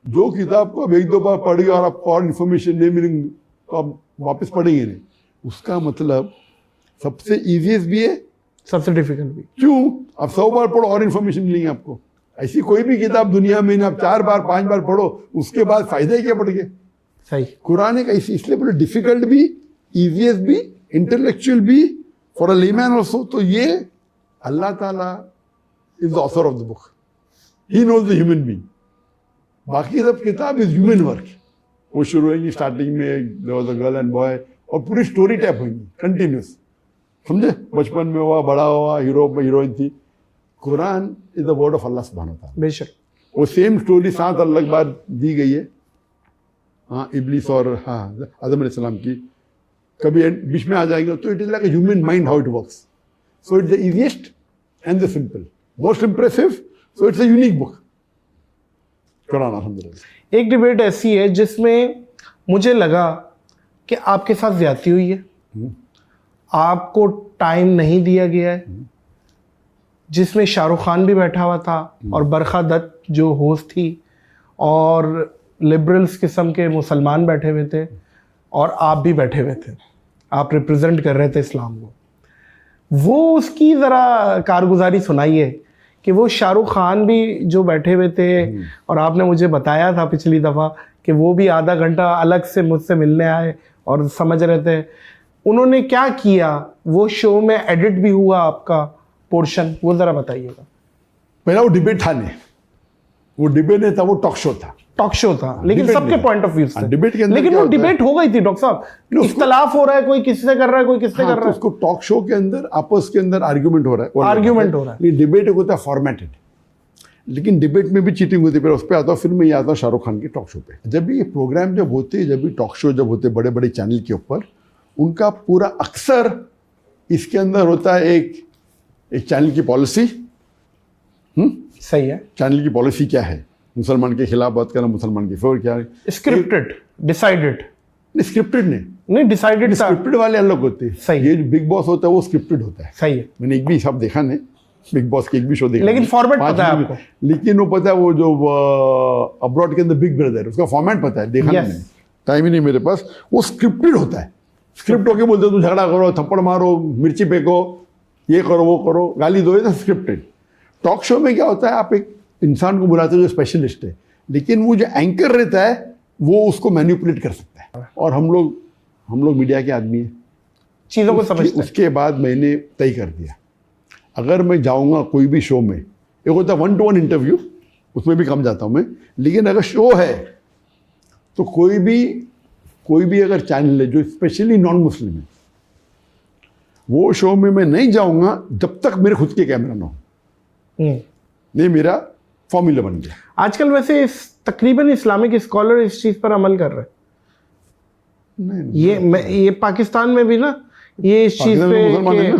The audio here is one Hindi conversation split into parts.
जो किताब को आप एक दो बार पढ़ी और आपको और इन्फॉर्मेशन नहीं मिलेंगी तो आप वापस पढ़ेंगे नहीं। उसका मतलब सबसे इजीएस्ट भी है, सबसे डिफिकल्ट भी। क्यों? आप 100 बार पढ़ो और इन्फॉर्मेशन मिलेंगी आपको। ऐसी कोई भी किताब दुनिया में आप 4 बार 5 बार पढ़ो, उसके बाद फायदा ही क्या पढ़ के? सही। कुरान एक ऐसी, इसलिए बोले डिफिकल्ट भी, इजीएस्ट भी, इंटेलेक्चुअल भी, फॉर अ लेमैन ऑल्सो। तो ये अल्लाह ताला is the author of the book, he knows the human being. बाकी सब किताब इज ह्यूमन वर्क। वो शुरू होगी स्टार्टिंग में there was a girl and boy, और पूरी स्टोरी टाइप होगी कंटिन्यूस, समझे? बचपन में हुआ, बड़ा हुआ, हीरो हीरोइन थी। Quran is the word of Allah सुब्हानहू व तआला। बेशक। वो सेम स्टोरी 7 अलग बार दी गई है। हाँ, इब्लिस और हाँ आदम अलैहिस्सलाम की कभी बीच में आ जाएंगे। तो it is like a human mind how it works. So it's the easiest and the simple, most impressive, so it's a unique book Quran अल्हम्दुलिल्लाह। एक डिबेट ऐसी है जिसमें मुझे लगा कि आपके साथ ज्यादती हुई है, आपको टाइम नहीं दिया गया है, जिसमें शाहरुख खान भी बैठा हुआ था और बरखा दत्त जो होस्ट थी, और लिबरल्स किस्म के मुसलमान बैठे हुए थे, और आप भी बैठे हुए थे। आप रिप्रेजेंट कर रहे थे इस्लाम को। वो उसकी ज़रा कारगुजारी सुनाइए कि वो शाहरुख खान भी जो बैठे हुए थे, और आपने मुझे बताया था पिछली दफ़ा कि वो भी आधा घंटा अलग से मुझसे मिलने आए और समझ रहे थे। उन्होंने क्या किया? वो शो में एडिट भी हुआ आपका पोर्शन, वो ज़रा बताइएगा। पहला वो डिबेट था नहीं, वो डिबेट नहीं था, वो टॉक शो था। टॉक शो था, लेकिन सबके पॉइंट ऑफ व्यू से डिबेट के अंदर लेकिन क्या वो होता है? डिबेट हो गई थी डॉक्टर साहब। इख्तलाफ हो रहा है, कोई किससे कर रहा है, कोई किससे हाँ, कर तो रहा है। उसको टॉक शो के अंदर आपस के अंदर आर्ग्यूमेंट हो रहा है, आर्ग्यूमेंट हो रहा है। ये डिबेट होता है फॉर्मेटेड, लेकिन डिबेट में भी चीटिंग होती है। फिर उस पर आता हूँ, फिर मैं ये आता हूँ शाहरुख खान के टॉक शो पे। जब भी ये प्रोग्राम जब होते हैं, जब भी टॉक शो जब होते बड़े बड़े चैनल के ऊपर, उनका पूरा अक्सर इसके अंदर होता है एक चैनल की पॉलिसी। सही है। चैनल की पॉलिसी क्या है? मुसलमान के खिलाफ बात करना, मुसलमान की फेवर क्या है? स्क्रिप्टेड, डिसाइडेड स्क्रिप्टेड नहीं, डिसाइडेड था। स्क्रिप्टेड वाले अलग होते हैं। सही। ये जो बिग बॉस होता है वो स्क्रिप्टेड होता है। सही है। मैंने एक भी सब देखा नहीं, बिग बॉस के एक भी शो देखा लेकिन नहीं। फॉर्मेट 5 पता है मिनट। आपको। लेकिन वो पता है, वो जो अब्रॉड के अंदर बिग ब्रदर, उसका फॉर्मेट पता है, देखा Yes. नहीं, टाइम ही नहीं मेरे पास। वो स्क्रिप्टेड होता है। स्क्रिप्ट होके बोलते हो, तुम झगड़ा करो, थप्पड़ मारो, मिर्ची फेंको, ये करो, वो करो, गाली दो, ये स्क्रिप्टेड। टॉक शो में क्या होता है, आप एक इंसान को बुलाते हो जो स्पेशलिस्ट है, लेकिन वो जो एंकर रहता है वो उसको मैनिपुलेट कर सकता है। और हम लोग मीडिया के आदमी हैं, चीज़ों को समझते हैं। उसके बाद मैंने तय कर दिया, अगर मैं जाऊंगा कोई भी शो में, एक होता है 1-to-1 इंटरव्यू, उसमें भी कम जाता हूं मैं, लेकिन अगर शो है तो कोई भी अगर चैनल है जो स्पेशली नॉन मुस्लिम है, वो शो में मैं नहीं जाऊंगा जब तक मेरे खुद के कैमरा ना हो। नहीं, मेरा फॉर्मूला बन गया। आजकल वैसे तकरीबन इस्लामिक स्कॉलर इस चीज़ पर अमल कर रहे हैं। नहीं, ये पाकिस्तान में भी ना, ये इस चीज़ पे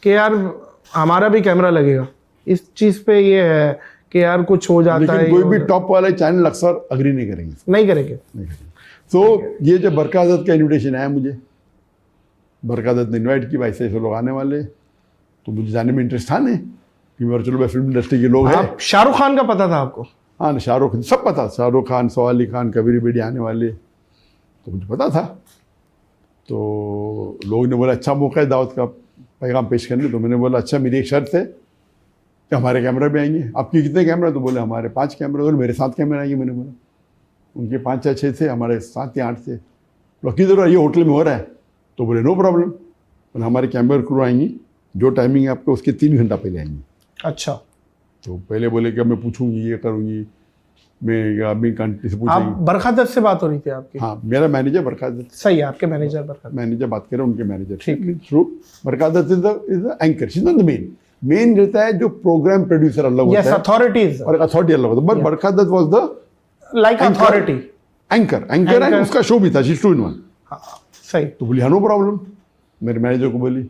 कि यार हमारा भी कैमरा लगेगा, इस चीज़ पे ये है कि यार कुछ हो जाता है। कोई भी टॉप वाले चैनल अक्सर अग्री नहीं करेंगे, नहीं करेंगे। तो ये जब बरखा दत्त का इन्विटेशन आया मुझे, बरखा दत्त ने इन्वाइट की, भाई से लोग आने वाले, तो मुझे जाने में इंटरेस्ट था नहीं कि मेरे चलो भाई फिल्म इंडस्ट्री के लोग हैं। शाहरुख खान का पता था आपको? हाँ, शाहरुख सब पता, शाहरुख खान, सवाल अली खान, कबीर बेडी आने वाले, तो मुझे पता था। तो लोगों ने बोला अच्छा मौका है दावत का पैगाम पेश करने। तो मैंने बोला अच्छा, मेरी एक शर्त है कि हमारे कैमरा भी आएंगे। आपके कितने कैमरा? तो बोले हमारे 5 कैमरा। और मेरे 7 कैमरा आएंगे। मैंने बोला उनके 5 या 6 थे, हमारे 7 या 8 थे। तो किधर ये होटल में हो रहा है? तो बोले नो प्रॉब्लम, बोले हमारे कैमरा क्रू आएंगी, जो टाइमिंग है आपको उसके 3 घंटा पहले आएंगी। अच्छा। तो पहले बोले कि मैं पूछूंगी, ये करूंगी, मैं अभी कंट्री से पूछूंगी। आप बरखा दत्त से बात हो रही थी आपकी? हाँ, मेरा मैनेजर बरखा दत्त। सही है, आपके मैनेजर बरखा दत्त। मैनेजर बात करें, उनके मैनेजर ठीक। Through Barkha Dutt is the anchor, she is not the main रहता है जो प्रोग्राम प्रोड्यूसर अलग होता है। यस, अथॉरिटीज और अथॉरिटी अलग होता है। But Barkha Dutt was the like authority, anchor and उसका शो भी था, शी 2 in 1। सही। तो बोली हाँ नो प्रॉब्लम। मेरे मैनेजर को बोली,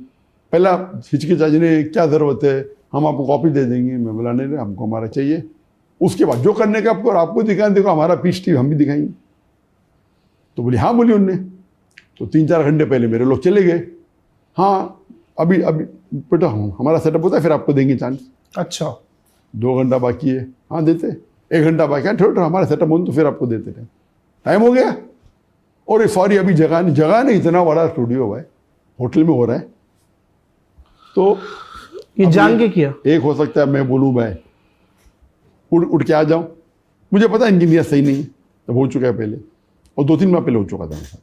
पहला हिचकिचाजी ने क्या ज़रूरत है, हम आपको कॉपी दे देंगे। मैं बोला नहीं, हमको हमारा चाहिए। उसके बाद जो करने का आपको दिखाने, देखो हमारा पीस टीवी हम भी दिखाएंगे। तो बोली हाँ, बोली उनने। तो 3-4 घंटे पहले मेरे लोग चले गए। हाँ, अभी बेटा हमारा सेटअप होता है, फिर आपको देंगे चांस। अच्छा। 2 घंटा बाकी है। हाँ देते। 1 घंटा बाकी है, थोड़ा हमारा सेटअप हो तो फिर आपको देते रहे। टाइम हो गया, और सॉरी अभी जगह नहीं, इतना बड़ा स्टूडियो भाई, होटल में हो रहा है। तो ये जान के किया? एक हो सकता है मैं बोलूँ भाई उठ के आ जाऊँ, मुझे पता है इनकी नीयत सही नहीं है, जब हो चुका है पहले, और 2-3 माह पहले हो चुका था मेरे साथ।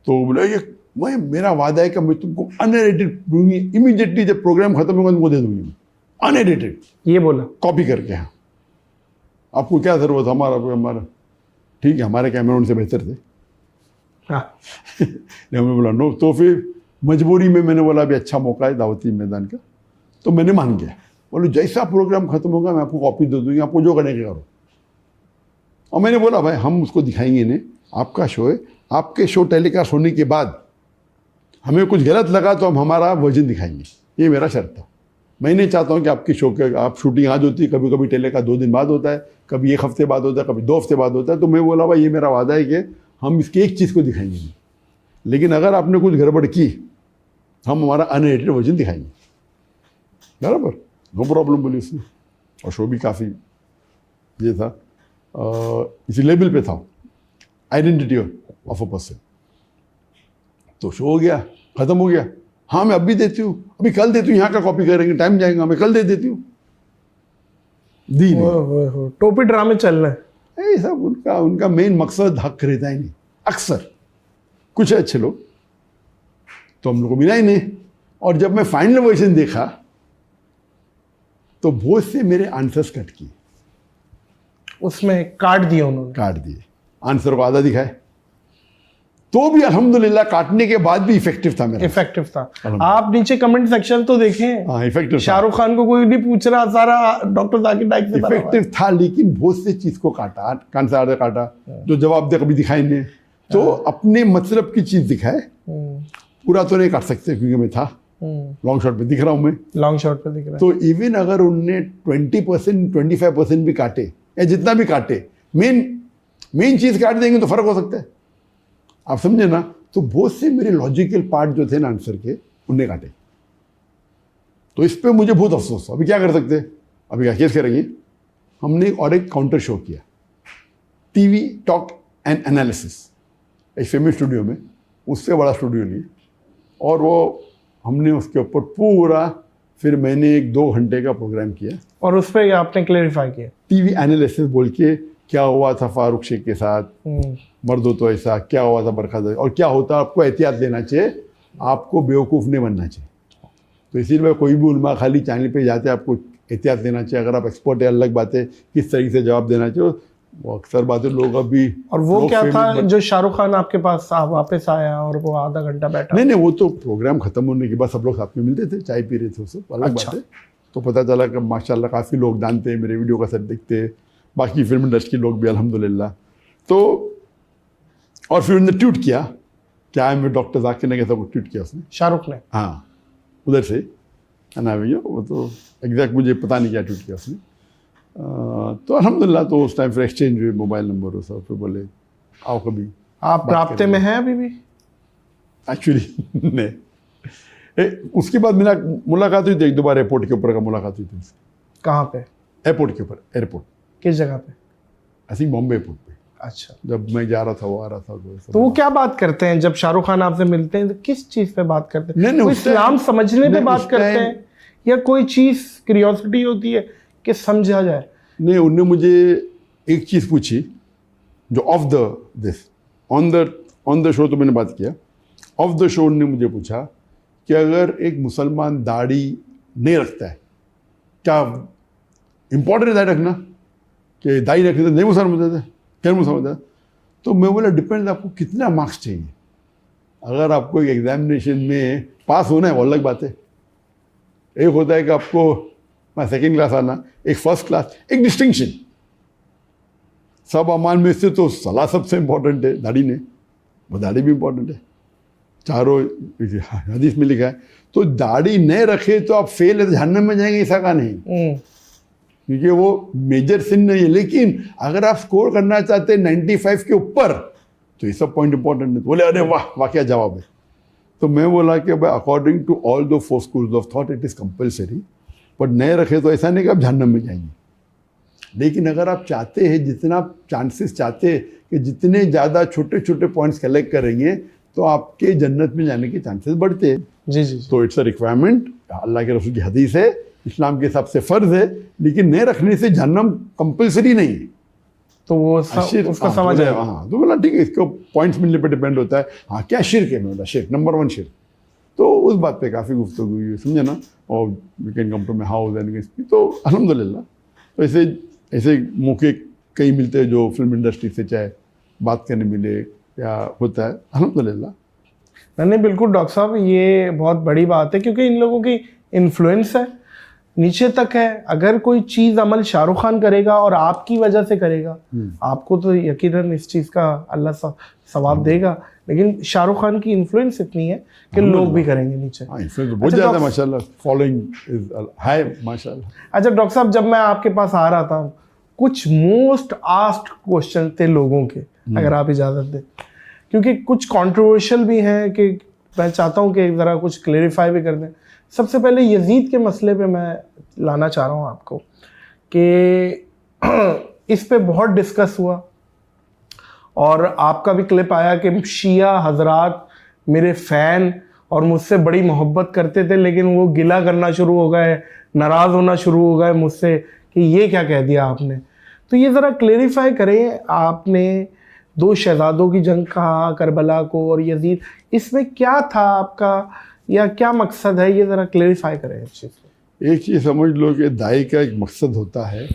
तो बोले ये मैं मेरा वादा है कि मैं तुमको अनएडिटेड दूंगी, इमीडिएटली जब प्रोग्राम खत्म होगा तुमको दे दूंगी, अनएडिटेड। ये बोला? कॉपी करके। हाँ, आपको क्या जरूरत, हमारा ठीक है, हमारे कैमरा से बेहतर थे। हाँ। हमने बोला नो, तो फिर मजबूरी में मैंने बोला अभी अच्छा मौका है दावती मैदान का, तो मैंने मान गया। बोलो जैसा प्रोग्राम खत्म होगा मैं आपको कॉपी दे दूंगी, आपको जो करने के करो। और मैंने बोला भाई हम उसको दिखाएंगे नहीं, आपका शो है, आपके शो टेलीकास्ट होने के बाद हमें कुछ गलत लगा तो हम हमारा वर्जन दिखाएंगे, ये मेरा शर्त था। मैं नहीं चाहता हूँ कि आपकी शो के आप शूटिंग आज होती है, कभी कभी टेलीकास्ट 2 दिन बाद होता है, कभी 1 हफ्ते बाद होता है, कभी 2 हफ्ते बाद होता है। तो मैं बोला भाई ये मेरा वादा है कि हम इसकी एक चीज़ को दिखाएंगे नहीं, लेकिन अगर आपने कुछ गड़बड़ की हम हमारा अनएडिटेड वर्जन दिखाएंगे, बराबर, नो प्रॉब्लम बोली उसने। और शो भी काफ़ी ये था, इसी लेवल पे था, आइडेंटिटी ऑफ अ पर्सन। तो शो हो गया, ख़त्म हो गया। हाँ मैं अभी देती हूँ, अभी कल देती हूँ, यहाँ का कॉपी करेंगे, टाइम जाएगा, मैं कल दे देती हूँ। दी नहीं। टोपी ड्रामे चल रहे हैं। ये सब उनका मेन मकसद हक रहता ही नहीं। अक्सर कुछ अच्छे लोग तो हम लोग को मिला ही नहीं। और जब मैं फाइनल वर्जन देखा तो बहुत से मेरे आंसर्स कट किए, उसमें काट दिए उन्होंने, काट दिए, आंसर को आधा दिखाए, तो भी अल्हम्दुलिल्लाह काटने के बाद भी इफेक्टिव था मेरा। इफेक्टिव था। आप नीचे कमेंट सेक्शन तो देखें, हाँ इफेक्टिव। शाहरुख खान को कोई नहीं पूछ रहा, सारा डॉक्टर जाकिर नाइक से इफेक्टिव था, लेकिन बहुत से चीज को काटा, कान से आधा काटा, जो जवाब दे कभी दिखाई नहीं। तो अपने मतलब की चीज दिखाए, पूरा तो नहीं काट सकते क्योंकि मैं था लॉन्ग शॉट पे दिख रहा हूँ मैं, लॉन्ग शॉट पे दिख रहा है। तो इवन अगर उनने 20% 25% भी काटे या जितना भी काटे, मेन चीज काट देंगे तो फर्क हो सकता है, आप समझे ना। तो बहुत से मेरे लॉजिकल पार्ट जो थे ना आंसर के, उनने काटे। तो इस पे मुझे बहुत अफसोस। अभी क्या कर सकते, अभी क्या केस करेंगे। हमने और एक काउंटर शो किया, टीवी टॉक एंड एनालिसिस, एक फेमस स्टूडियो में, उससे बड़ा स्टूडियो लिए, और वो हमने उसके ऊपर पूरा, फिर मैंने 1-2 घंटे का प्रोग्राम किया। और उस पर आपने क्लेरिफाई किया, टीवी एनालिसिस बोल के, क्या हुआ था फारूक शेख के साथ, मर्द हो तो ऐसा, क्या हुआ था बरखा, और क्या होता, आपको एहतियात लेना चाहिए, आपको बेवकूफ़ नहीं बनना चाहिए। तो इसीलिए कोई भी उलमा खाली चैनल पे जाते हैं, आपको एहतियात लेना चाहिए। अगर आप एक्सपर्ट है अलग बात है, किस तरीके से जवाब देना चाहिए, वो अक्सर बातें लोग अभी। और वो क्या था जो शाहरुख खान आपके पास वापस आया और वो आधा घंटा बैठा? नहीं, वो तो प्रोग्राम खत्म होने के बाद सब लोग साथ में मिलते थे, चाय पी रहे थे, उससे अलग बात है। तो पता चला कि माशाल्लाह काफ़ी लोग जानते हैं, मेरे वीडियो का सेट देखते हैं, बाकी फिल्म इंडस्ट्री के लोग भी अल्हम्दुलिल्लाह। तो और फिर उन्होंने ट्वीट किया, क्या है, मैं डॉक्टर जाकिर ने कैसा कुछ ट्वीट किया उसने, शाहरुख ने, हाँ उधर से, है ना भैया, वो तो एग्जैक्ट मुझे पता नहीं क्या ट्वीट किया उसने। तो अल्हम्दुलिल्लाह, तो उस टाइम फिर एक्सचेंज हुए मोबाइल नंबर और सब, फिर बोले आओ कभी। आप राब्ते में हैं अभी भी? एक्चुअली नहीं, उसके बाद मेरा मुलाकात हुई थी 1-2 बार, एयरपोर्ट के ऊपर का मुलाकात हुई थी उससे। कहाँ पे? एयरपोर्ट के ऊपर, एयरपोर्ट। किस जगह पे? आई थिंक बॉम्बे एयरपोर्ट पे। अच्छा, जब मैं जा रहा था वो आ रहा था। तो वो क्या बात करते हैं जब शाहरुख खान आपसे मिलते हैं, तो किस चीज़ पे बात करते हैं? नहीं, कोई इस्लाम समझने पे बात करते हैं, या कोई चीज़ क्यूरियोसिटी होती है कि समझा जाए? नहीं, उनने मुझे एक चीज़ पूछी जो of the this, on the show तो मैंने बात किया, ऑफ द शो उन्होंने मुझे पूछा कि अगर एक मुसलमान दाढ़ी नहीं रखता है, क्या इम्पोर्टेंट है दाढ़ी रखना, कि दाढ़ी रखने तो नहीं मुसलमान होता, क्या मुसलमान होता? तो मैं बोला डिपेंड, आपको कितना मार्क्स चाहिए। अगर आपको एक एग्जामिनेशन में पास होना है वो अलग बात है, एक होता है कि आपको सेकेंड क्लास आना, एक फर्स्ट क्लास, एक डिस्टिंक्शन। सब अमान में से तो सलाह सबसे इम्पोर्टेंट है, दाढ़ी ने, वो दाढ़ी भी इम्पोर्टेंट है, चारों हदीस में लिखा है। तो दाढ़ी नहीं रखे तो आप फेल है, तो जहन्नम में जाएंगे, ऐसा का नहीं, क्योंकि वो मेजर सिन नहीं है। लेकिन अगर आप स्कोर करना चाहते हैं 95 के ऊपर, तो ये सब पॉइंट इंपॉर्टेंट है। बोले अरे वाह वाह क्या जवाब है। तो मैं बोला कि भाई according to all the 4 schools of thought it is compulsory, पर नए रखे तो ऐसा नहीं कि आप जहन्नम में जाएंगे। लेकिन अगर आप चाहते हैं, जितना आप चांसेस चाहते हैं कि जितने ज़्यादा छोटे छोटे पॉइंट्स कलेक्ट करेंगे तो आपके जन्नत में जाने के चांसेस बढ़ते हैं। जी जी जी। तो इट्स अ रिक्वायरमेंट, अल्लाह के रसूल की हदीस है, इस्लाम के हिसाब से फ़र्ज है, लेकिन नहीं रखने से जहन्नम कंपलसरी नहीं है। तो वो उसका समझ है। हाँ, तो बोला ठीक है, इसको पॉइंट्स मिलने पर डिपेंड होता है। हाँ, क्या शिर्क है, बोला शिर्क नंबर 1 शिर्क। तो उस बात पे काफ़ी गुफ्तगू हुई, समझे ना। और we can come to my house and, तो अल्हम्दुलिल्लाह। तो ऐसे मौके कई मिलते हैं जो फिल्म इंडस्ट्री से चाहे बात करने मिले या होता है, अल्हम्दुलिल्लाह। नहीं बिल्कुल डॉक्टर साहब, ये बहुत बड़ी बात है क्योंकि इन लोगों की इन्फ्लुएंस है, नीचे तक है। अगर कोई चीज़ अमल शाहरुख खान करेगा और आपकी वजह से करेगा, आपको तो यकीनन इस चीज़ का अल्लाह सवाब देगा, लेकिन शाहरुख खान की इन्फ्लुएंस इतनी है कि लोग भी करेंगे नीचे। बहुत ज़्यादा माशाल्लाह, फॉलोइंग इज हाई माशाल्लाह। अच्छा डॉक्टर साहब, जब मैं आपके पास आ रहा था, कुछ मोस्ट आस्क्ड क्वेश्चन थे लोगों के, अगर आप इजाज़त दें, क्योंकि कुछ कंट्रोवर्शियल भी हैं कि मैं चाहता हूं कि ज़रा कुछ क्लेरिफाई भी कर दें। सबसे पहले यजीद के मसले पे मैं लाना चाह रहा हूं आपको कि इस पे बहुत डिस्कस हुआ और आपका भी क्लिप आया कि शिया हजरात मेरे फ़ैन और मुझसे बड़ी मोहब्बत करते थे, लेकिन वो गिला करना शुरू हो गए, नाराज़ होना शुरू हो गए मुझसे कि ये क्या कह दिया आपने। तो ये ज़रा क्लेरिफाई करें, आपने 2 शहजादों की जंग कहा, करबला को और यजीद, इसमें क्या था आपका या क्या मकसद है, ये ज़रा क्लेरिफाई करें इस चीज़ को। एक चीज़ समझ लो कि दाई का एक मकसद होता है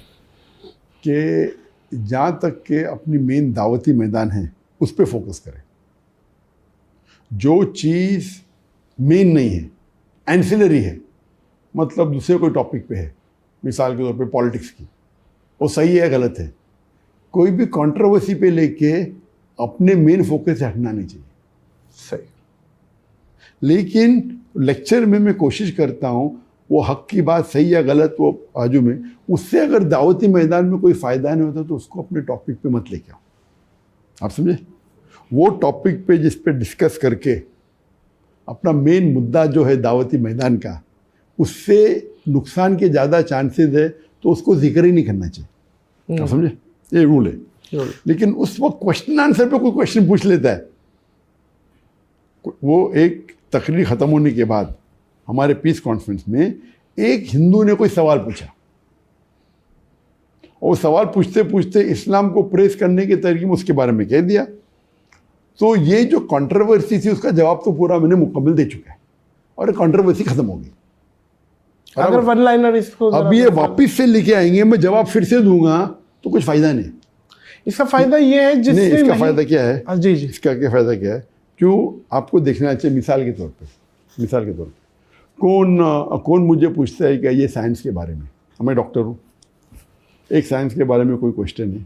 कि जहाँ तक के अपनी मेन दावती मैदान है उस पर फोकस करें। जो चीज़ मेन नहीं है, एंसिलरी है, मतलब दूसरे कोई टॉपिक पे है, मिसाल के तौर पे पॉलिटिक्स की, वो सही है गलत है, कोई भी कंट्रोवर्सी पे लेके अपने मेन फोकस से हटना नहीं चाहिए। सही। लेकिन लेक्चर में मैं कोशिश करता हूँ वो हक की बात सही या गलत वो बाजू में, उससे अगर दावती मैदान में कोई फ़ायदा नहीं होता तो उसको अपने टॉपिक पे मत लेके आओ। आप समझे? वो टॉपिक पे जिस पे डिस्कस करके अपना मेन मुद्दा जो है दावती मैदान का, उससे नुकसान के ज़्यादा चांसेस है तो उसको जिक्र ही नहीं करना चाहिए। आप समझे? ये रूल है। लेकिन उस वक्त क्वेश्चन आंसर पे कोई क्वेश्चन पूछ लेता है, वो एक तकरीर ख़त्म होने के बाद हमारे पीस कॉन्फ्रेंस में एक हिंदू ने कोई सवाल पूछा और सवाल पूछते पूछते इस्लाम को प्रेस करने के तरीके में उसके बारे में कह दिया। तो ये जो कंट्रोवर्सी थी उसका जवाब तो पूरा मैंने मुकम्मल दे चुका है और कंट्रोवर्सी ख़त्म हो गई। अगर वन लाइनर इसको अब ये वापस से लेके आएंगे, मैं जवाब फिर से दूंगा तो कुछ फ़ायदा नहीं। इसका फ़ायदा ये है जिससे नहीं, इसका फ़ायदा क्या है? जी जी, इसका क्या फ़ायदा क्या है? क्यों आपको देखना चाहिए। मिसाल के तौर पे कौन मुझे पूछता है कि ये साइंस के बारे में, मैं डॉक्टर हूँ, एक साइंस के बारे में कोई क्वेश्चन है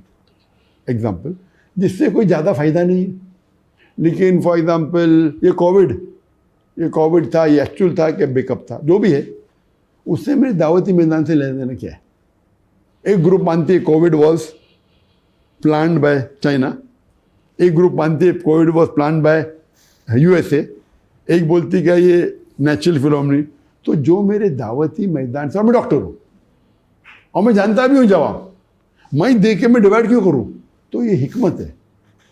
एग्जाम्पल जिससे कोई ज़्यादा फ़ायदा नहीं है, लेकिन फॉर एग्जाम्पल ये कोविड था, ये एक्चुअल था कि बैकअप था, जो भी है, उससे मेरे दावती मैदान से लेने देना क्या है? एक ग्रुप मानती है COVID was planned by China, एक ग्रुप मानती है COVID was planned by USA, एक बोलती क्या ये नेचुरल फिनोमेना। तो जो मेरे दावती मैदान से, मैं डॉक्टर हूँ और मैं जानता भी हूँ जवाब, मैं दे के मैं डिवाइड क्यों करूँ? तो ये हिकमत है।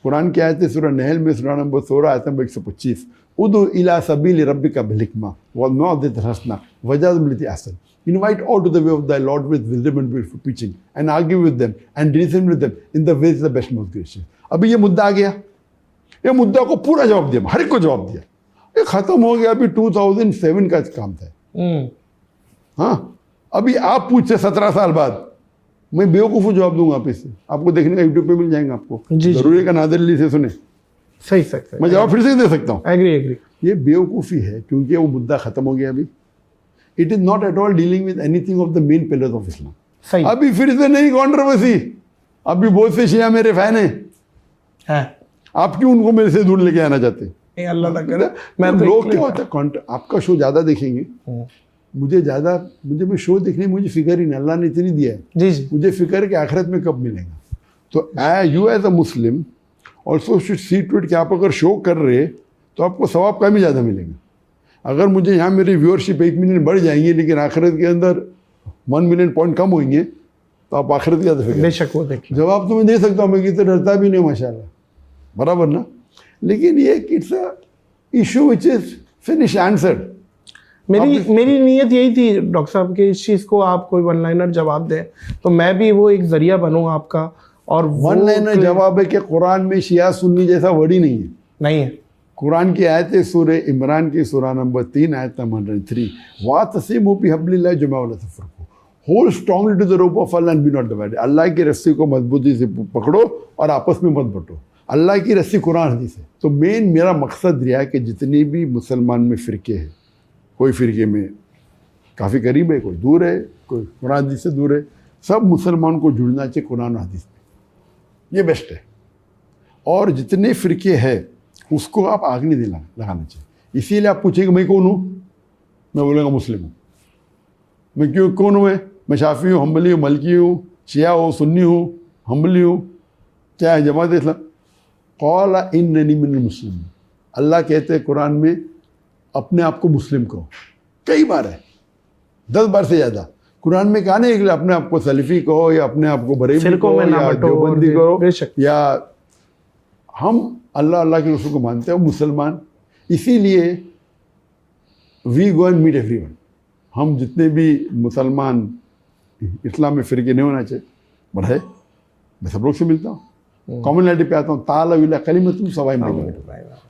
कुरान की आयत है सूरह नहल में सूरह नंबर 16 आयत नंबर 125, उदु इला सबील रब्बिका बिल हिकमा वल मौइज़तिल हसना वजादिल बिल्लती Ahsan, invite all to the way of thy Lord with wisdom and beautiful preaching and argue with them and reason with them in the ways the best most gracious। अभी ये मुद्दा आ गया, ये मुद्दा को पूरा जवाब दिया, हर एक को जवाब दिया, ये ख़त्म हो गया। अभी 2007 का काम था। हाँ, अभी आप पूछते 17 साल बाद, मैं बेवकूफ़ जवाब दूंगा आप इससे, आपको देखने का यूट्यूब पे मिल जाएंगे आपको। जरूरी का नादिर अली से सुने, सही मैं जवाब फिर से दे सकता हूँ। एग्री। ये बेवकूफ़ी है क्योंकि वो मुद्दा ख़त्म हो गया। अभी it is not at all dealing with anything of the main pillars of Islam. सही। अभी फिर से नहीं कंट्रोवर्सी, अभी बहुत से शिया मेरे फैन हैं, आप क्यों उनको मेरे से दूर लेके आना चाहते हैं? अल्लाह ना करे। मैं तो लोग क्या होता है, आपका शो ज़्यादा देखेंगे, मुझे मैं शो देखने मुझे फिक्र ही नहीं, अल्लाह ने इतनी दिया है जी, मुझे फिक्र है कि आखिरत में कब मिलेगा। तो you as a Muslim also should see to it कि आप अगर शो कर रहे तो आपको सवाब कम ही ज़्यादा मिलेगा। अगर मुझे यहाँ मेरी व्यूअरशिप 1 मिलियन बढ़ जाएंगी लेकिन आखिरत के अंदर 1 मिलियन पॉइंट कम होंगे तो आप आखिरत की फिक्र। बेशक वो देखिए। जवाब तो मैं दे सकता हूँ, मैं किसी डरता भी नहीं हूँ माशाल्लाह, बराबर ना। लेकिन ये it's a issue which is finish answered. मेरी नीयत यही थी डॉक्टर साहब कि इस चीज़ को आप कोई वन लाइनर जवाब दें तो मैं भी वो एक जरिया बनूं आपका। और वन लाइनर जवाब है कि कुरान में शिया सुन्नी जैसा वर्ड ही नहीं है। नहीं है। कुरान की आयत है सूरह इमरान की सूरह नंबर 3 आयत नंबर 103, वातसिमू बिहब्लिल्लाह जमा वला तफरकू, hold strongly to the rope of Allah and be not divided. Allah की रस्सी को मजबूती से पकड़ो और आपस में मत बंटो। अल्लाह की रस्सी कुरान हदीस है। तो मेन मेरा मकसद रहा है कि जितनी भी मुसलमान में फ़िरके हैं, कोई फ़िरके में काफ़ी करीब है, कोई दूर है, कोई कुरान हदीस से दूर है, सब मुसलमान को जुड़ना चाहिए कुरान और हदीस में, ये बेस्ट है। और जितने फ़िरके हैं उसको आप आग नहीं लगाना चाहिए। इसीलिए आप पूछेंगे मैं कौन हूँ, मैं बोलूँगा मुस्लिम हूँ। मैं क्यों कौन हूँ? मैं शाफी हूँ, हम्बली हूँ, मलकी हूँ, शिया हूँ, सुन्नी हूँ, हम्बली हूँ, क्या है जमात इस्लाम? क़ाला इन्ननी मिनल मुस्लिमीन। अल्लाह कहते हैं कुरान में अपने आप को मुस्लिम कहो, कई बार है, 10 बार से ज़्यादा। कुरान में कहा नहीं कि अपने आप को सलफ़ी कहो या अपने आप को बरेलवी कहो या देवबंदी कहो, या हम अल्लाह अल्लाह के रसूल को मानते हैं मुसलमान। इसीलिए we go and meet everyone. हम जितने भी मुसलमान इस्लाम में फ़िरके नहीं होना चाहिए, बढ़े मैं सब लोग से मिलता हूँ, कॉमनलिटी पे आता हूँ। ताला कलिमतुन सवाई बैनहुम,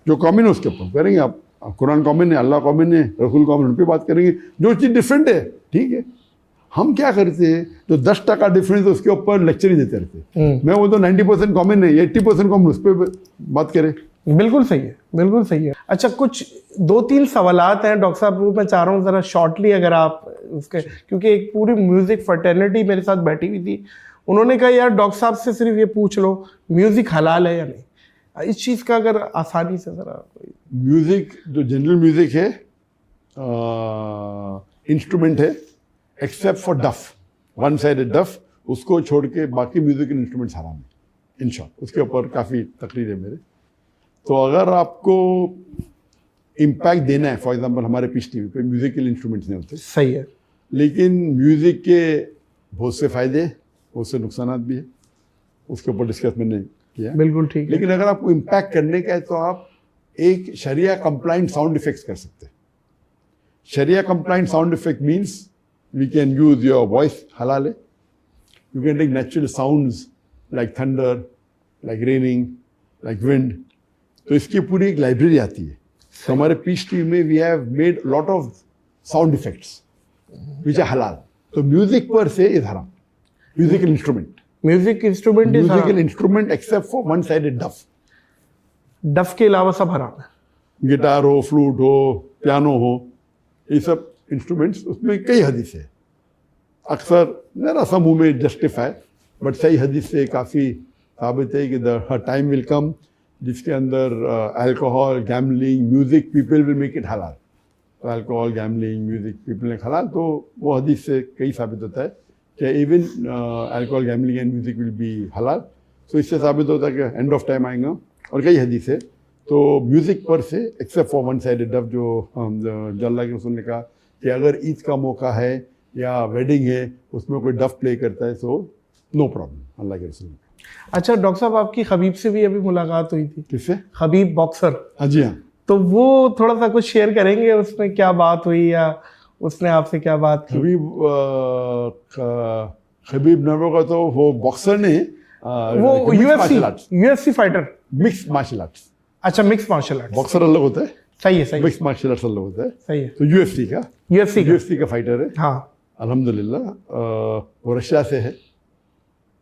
जो कॉमन है उसके ऊपर करेंगे। आप कुरान कॉमन है, अल्लाह कॉमन है, रसूल कॉमन, उन पर बात करेंगे। जो चीज़ डिफरेंट है ठीक है। हम क्या करते हैं, जो 10% डिफरेंस है उसके ऊपर लेक्चर ही देते रहते हैं। मैं वो तो 90% कॉमन है, 80% कॉमन, उस पर बात करें। बिल्कुल सही है, बिल्कुल सही है। अच्छा, कुछ 2-3 सवालात हैं डॉक्टर साहब, वो मैं चाह रहा हूँ ज़रा शॉर्टली अगर आप उसके, क्योंकि एक पूरी म्यूज़िक फर्टर्निटी मेरे साथ बैठी हुई थी, उन्होंने कहा यार डॉक्टर साहब से सिर्फ ये पूछ लो म्यूज़िक हलाल है या नहीं। इस चीज़ का अगर आसानी से ज़रा कोई। म्यूज़िक जो जनरल म्यूज़िक है, इंस्ट्रूमेंट है, एक्सेप्ट फॉर डफ, वन साइडेड डफ, उसको छोड़ के बाकी म्यूज़िकल इंस्ट्रूमेंट्स हराम है इन शॉर्ट। उसके ऊपर काफ़ी तकरीर है मेरे। तो अगर आपको इम्पैक्ट देना है, फॉर एग्जांपल हमारे पीस टीवी पे म्यूज़िकल इंस्ट्रूमेंट्स नहीं होते, सही है, लेकिन म्यूज़िक के बहुत से फ़ायदे, बहुत से नुकसान भी है, उसके ऊपर डिस्कस मैंने किया। बिल्कुल ठीक है। लेकिन अगर आपको इम्पैक्ट करने का है तो आप एक शरिया कंप्लाइंट साउंड इफेक्ट्स कर सकते हैं। शरिया compliant sound effect means we can use your voice, हलाल है। You can take natural sounds like thunder, like raining, like wind. तो इसकी पूरी एक लाइब्रेरी आती है। तो हमारे पीस टीवी में we have made lot of sound effects which are हलाल। तो म्यूजिक पर से इज हराम, musical instrument, music instrument is musical instrument except for one sided डफ। डफ के अलावा सब हराम है। गिटार हो, फ्लूट हो, पियानो हो, ये सब इंस्ट्रूमेंट्स, उसमें कई हदीस है। अक्सर जरा सा मुँह में जस्टिफाई, बट सही हदीस से काफ़ी साबित है कि द टाइम विल कम जिसके अंदर alcohol, gambling, music, people will make it हलाल। तो अल्कोहल, गैमलिंग, म्यूज़िक पीपल ने हलाल, तो वो हदीस से कई साबित होता है कि even alcohol, gambling and music will be हलाल। तो इससे साबित होता है कि एंड ऑफ टाइम आएगा। और कई हदीस है। तो म्यूज़िक पर से एक्सेप्ट फॉर वन साइडेड डफ, जो अल्लाह के रसूल ने कहा कि अगर ईद का मौका है या वेडिंग है उसमें कोई डफ प्ले करता है, सो नो प्रॉब्लम, अल्लाह के रसूल ने। अच्छा डॉक्टर साहब, आपकी खबीब से भी अभी मुलाकात हुई थी। किससे? Khabib boxer. हाँ जी हाँ। तो वो थोड़ा सा कुछ शेयर करेंगे, उसमें क्या बात हुई या उसने आपसे क्या बात की? खबीब नबी का तो वो बॉक्सर ने, वो UFC fighter, mix martial arts. अच्छा, मिक्स मार्शल आर्ट्स। बॉक्सर अलग होता है, सही है, सही मिक्स मार्शल आर्ट्स अलग होता है। सही है। तो यूएफसी का फाइटर है। हाँ, अल्हम्दुलिल्लाह। वो रशिया से है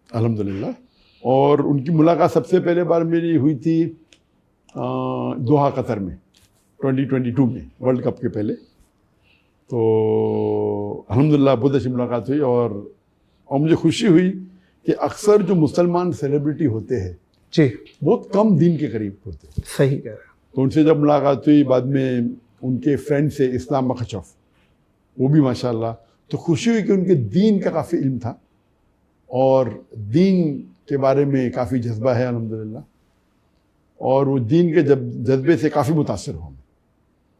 अल्हम्दुलिल्लाह। और उनकी मुलाकात सबसे पहले बार मेरी हुई थी दोहा कतर में 2022 में, वर्ल्ड कप के पहले। तो अल्हम्दुलिल्लाह बहुत अच्छी मुलाकात हुई। और मुझे खुशी हुई कि अक्सर जो मुसलमान सेलिब्रिटी होते हैं जी, बहुत कम दिन के करीब होते हैं। सही कह रहे हैं। तो उनसे जब मुलाकात हुई, बाद में उनके फ्रेंड से इस्लाम मखचफ, वो भी माशाल्लाह। तो खुशी हुई कि उनके दीन का काफ़ी इल्म था और दीन के बारे में काफ़ी जज्बा है अल्हम्दुलिल्लाह। और वो दीन के जज्बे से काफ़ी मुतासर हुआ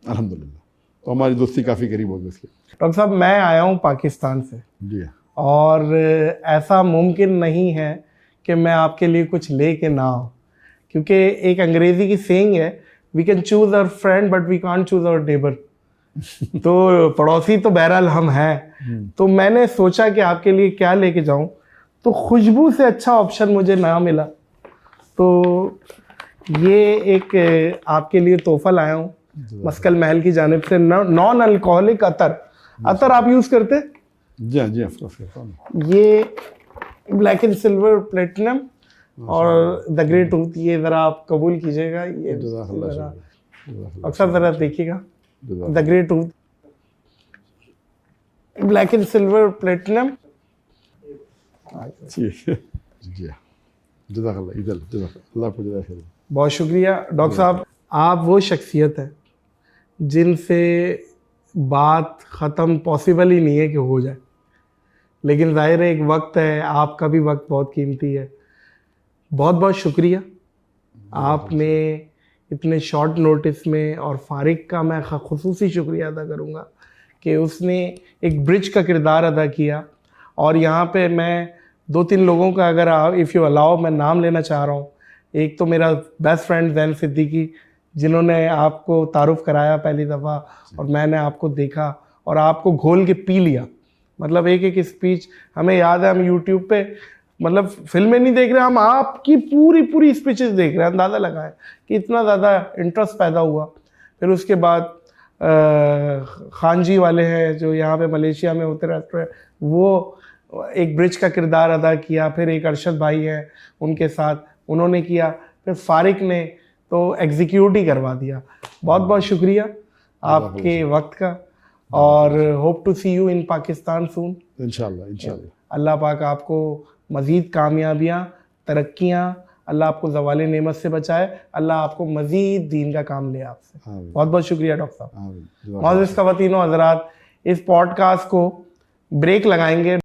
अल्हम्दुलिल्लाह। तो हमारी दोस्ती काफ़ी करीब हो गई उसके। डॉक्टर साहब, मैं आया हूँ पाकिस्तान से। जी हाँ। और ऐसा मुमकिन नहीं है कि मैं आपके लिए कुछ ले के ना आऊँ, क्योंकि एक अंग्रेज़ी की सेइंग है, we can choose our friend but we can't choose our neighbour. तो पड़ोसी तो बहरहाल हम हैं। तो मैंने सोचा कि आपके लिए क्या लेके जाऊं, तो खुशबू से अच्छा ऑप्शन मुझे ना मिला, तो ये एक आपके लिए तोहफा लाया हूँ मस्कल महल की जानिब से, नॉन अल्कोहलिक अतर। अतर आप यूज़ करते? जी हाँ, जी ऑफ कोर्स करता हूँ। ये ब्लैक एंड सिल्वर प्लेटिनम और द ग्रे टूथ, ये ज़रा आप कबूल कीजिएगा। ये जज़ाकल्लाह ज़रा जज़ाकल्लाह अक्सर ज़रा देखिएगा, जज़ाकल्लाह। The grey tooth, black and silver platinum. ठीक है जी हाँ, जज़ाकल्लाह, इधर जज़ाकल्लाह, अल्लाह आपको जज़ा खैर। बहुत शुक्रिया डॉक्टर साहब। आप वो शख्सियत है जिनसे बात ख़त्म पॉसिबल ही नहीं है कि हो जाए, लेकिन ज़ाहिर है एक वक्त है, आपका भी वक्त बहुत कीमती है। बहुत बहुत शुक्रिया, आपने इतने शॉर्ट नोटिस में, और फारिक का मैं ख़ुसूसी शुक्रिया अदा करूँगा कि उसने एक ब्रिज का किरदार अदा किया। और यहाँ पे मैं 2-3 लोगों का, अगर आप इफ़ यू अलाउ, मैं नाम लेना चाह रहा हूँ। एक तो मेरा बेस्ट फ्रेंड ज़ैन सिद्दीकी, जिन्होंने आपको तारुफ़ कराया पहली दफ़ा, और मैंने आपको देखा और आपको घोल के पी लिया। मतलब एक एक स्पीच हमें याद है, हम यूट्यूब पे मतलब फिल्में नहीं देख रहे, हम आपकी पूरी पूरी स्पीचेस देख रहे हैं, अंदाज़ा लगाएं कि इतना ज़्यादा इंटरेस्ट पैदा हुआ। फिर उसके बाद खान जी वाले हैं जो यहाँ पे मलेशिया में होते रहते हैं, वो एक ब्रिज का किरदार अदा किया। फिर एक अरशद भाई हैं, उनके साथ उन्होंने किया। फिर फारिक ने तो एग्जीक्यूट ही करवा दिया। बहुत बहुत शुक्रिया आपके वक्त का, और hope to see you in Pakistan soon इंशाल्लाह इंशाल्लाह। अल्लाह पाक आपको मज़ीद कामयाबियाँ, तरक्कियाँ, अल्लाह आपको ज़वाले नेमत से बचाए, अल्लाह आपको मज़ीद दीन का काम ले आपसे। आमीन। बहुत बहुत शुक्रिया डॉक्टर साहब। आमीन। मौजूद ख़वातीन व हज़रात, इस पॉडकास्ट को ब्रेक लगाएंगे।